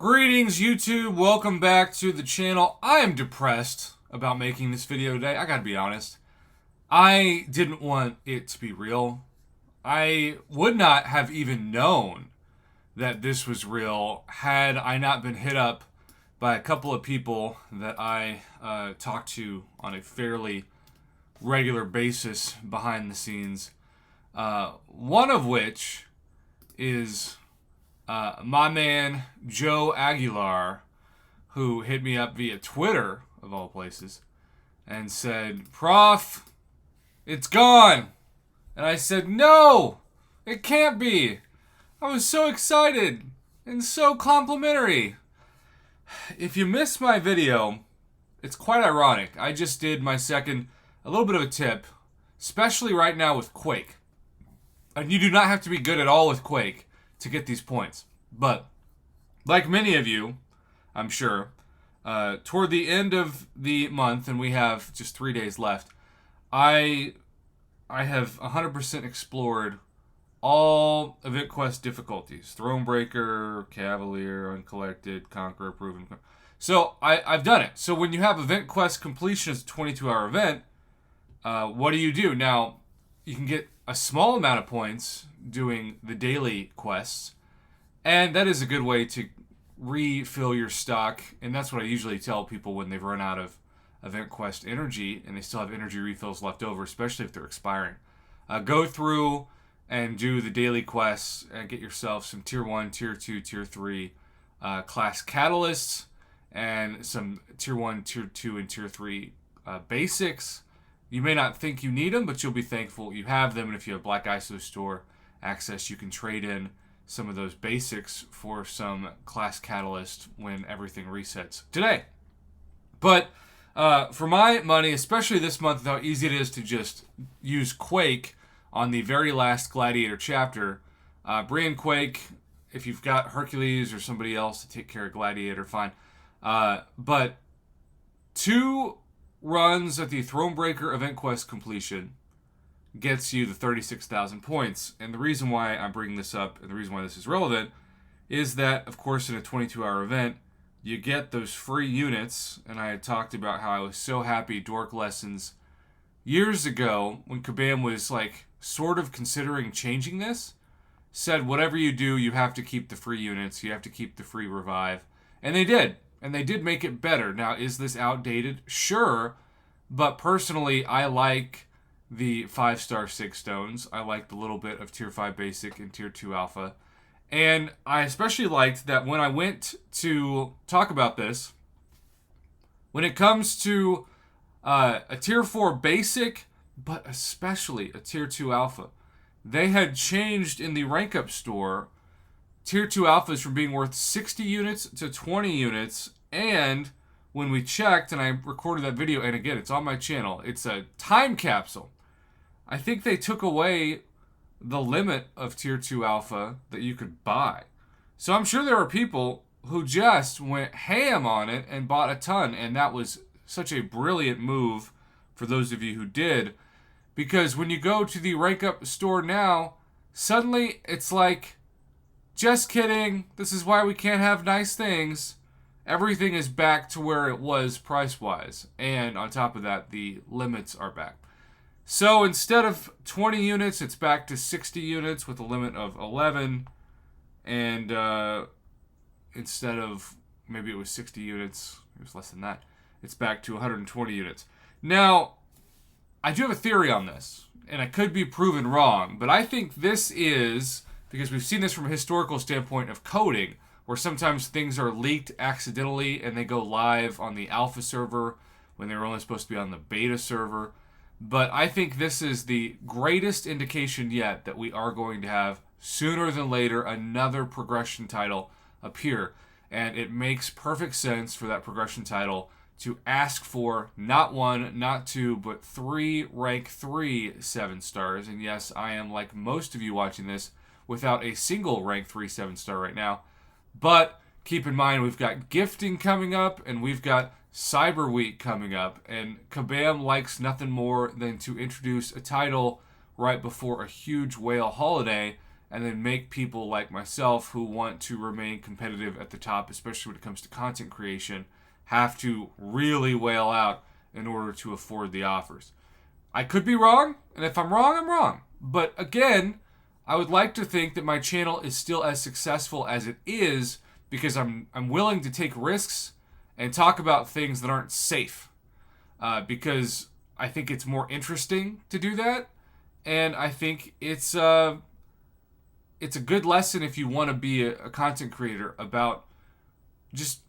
Greetings, YouTube. Welcome back to the channel. I am depressed about making this video today. I gotta be honest. I didn't want it to be real. I would not have even known that this was real had I not been hit up by a couple of people that I talk to on a fairly regular basis behind the scenes. One of which is my man Joe Aguilar, who hit me up via Twitter, of all places, and said, "Prof, it's gone." And I said, "No, it can't be. I was so excited and so complimentary." If you missed my video, it's quite ironic. I just did my second, a little bit of a tip, especially right now with Quake. And you do not have to be good at all with Quake to get these points. But, like many of you, I'm sure, toward the end of the month, and we have just 3 days left, I have 100% explored all Event Quest difficulties. Thronebreaker, Cavalier, Uncollected, Conqueror, Proven. So, I've done it. So when you have Event Quest completion as a 22-hour event, what do? Now, you can get a small amount of points doing the daily quests, and that is a good way to refill your stock, and that's what I usually tell people when they've run out of Event Quest energy and they still have energy refills left over, especially if they're expiring. Go through and do the daily quests and get yourself some Tier 1, Tier 2, Tier 3 class catalysts and some Tier 1, Tier 2, and Tier 3 basics. You may not think you need them, but you'll be thankful you have them. And if you have Black ISO Store access, you can trade in some of those basics for some class catalyst when everything resets today. But for my money, especially this month, how easy it is to just use Quake on the very last Gladiator chapter. Bring in Quake. If you've got Hercules or somebody else to take care of Gladiator, fine. But 2 runs at the Thronebreaker Event Quest completion gets you the 36,000 points. And the reason why I'm bringing this up and the reason why this is relevant is that, of course, in a 22-hour event, you get those free units. And I had talked about how I was so happy Dork Lessons years ago, when Kabam was like sort of considering changing this, said whatever you do, you have to keep the free units, you have to keep the free revive. And they did. And they did make it better. Now, is this outdated? Sure. But personally, I like the 5-star 6 stones. I like the little bit of Tier 5 basic and Tier 2 alpha. And I especially liked that when I went to talk about this, when it comes to a Tier 4 basic, but especially a Tier 2 alpha, they had changed in the rank up store Tier 2 alphas from being worth 60 units to 20 units, and when we checked, and I recorded that video, and again, it's on my channel, it's a time capsule. I think they took away the limit of Tier 2 alpha that you could buy. So I'm sure there are people who just went ham on it and bought a ton, and that was such a brilliant move for those of you who did, because when you go to the rank up store now, suddenly it's like, just kidding, this is why we can't have nice things. Everything is back to where it was price-wise. And on top of that, the limits are back. So instead of 20 units, it's back to 60 units with a limit of 11. And instead of, maybe it was 60 units, it was less than that, it's back to 120 units. Now, I do have a theory on this, and I could be proven wrong, but I think this is, because we've seen this from a historical standpoint of coding, where sometimes things are leaked accidentally and they go live on the alpha server when they were only supposed to be on the beta server. But I think this is the greatest indication yet that we are going to have, sooner than later, another progression title appear. And it makes perfect sense for that progression title to ask for not 1, not 2, but 3 rank 3 7 stars. And yes, I am, like most of you watching this, without a single rank 3 7-star right now. But keep in mind, we've got gifting coming up, and we've got Cyber Week coming up, and Kabam likes nothing more than to introduce a title right before a huge whale holiday, and then make people like myself who want to remain competitive at the top, especially when it comes to content creation, have to really whale out in order to afford the offers. I could be wrong, and if I'm wrong, I'm wrong. But again, I would like to think that my channel is still as successful as it is because I'm willing to take risks and talk about things that aren't safe. Because I think it's more interesting to do that, and I think it's a good lesson if you want to be a content creator about just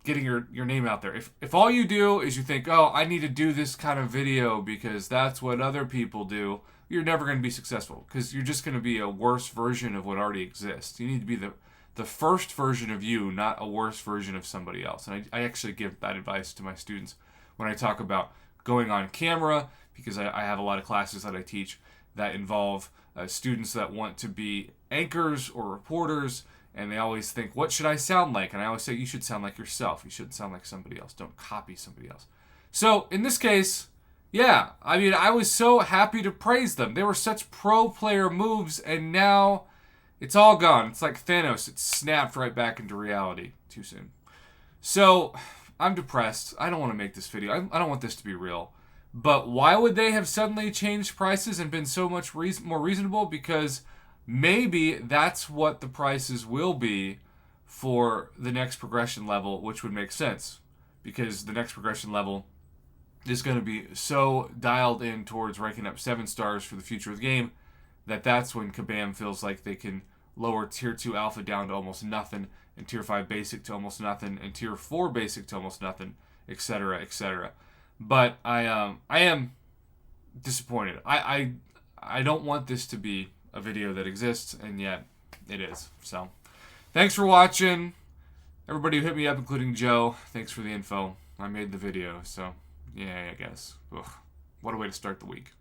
getting your name out there. If all you do is you think, oh, I need to do this kind of video because that's what other people do, you're never going to be successful because you're just going to be a worse version of what already exists. You need to be the first version of you, not a worse version of somebody else. And I actually give that advice to my students when I talk about going on camera, because I have a lot of classes that I teach that involve students that want to be anchors or reporters, and they always think, what should I sound like? And I always say, you should sound like yourself. You shouldn't sound like somebody else. Don't copy somebody else. So in this case, yeah, I mean, I was so happy to praise them. They were such pro player moves, and now it's all gone. It's like Thanos. It snapped right back into reality too soon. So I'm depressed. I don't want to make this video. I don't want this to be real. But why would they have suddenly changed prices and been so much more reasonable? Because maybe that's what the prices will be for the next progression level, which would make sense. Because the next progression level is going to be so dialed in towards ranking up 7 stars for the future of the game that's when Kabam feels like they can lower Tier 2 Alpha down to almost nothing, and Tier 5 Basic to almost nothing, and Tier 4 Basic to almost nothing, etc., etc. But I am disappointed. I don't want this to be a video that exists, and yet it is. So, thanks for watching. Everybody who hit me up, including Joe, thanks for the info. I made the video, so yeah, I guess. Ugh, what a way to start the week.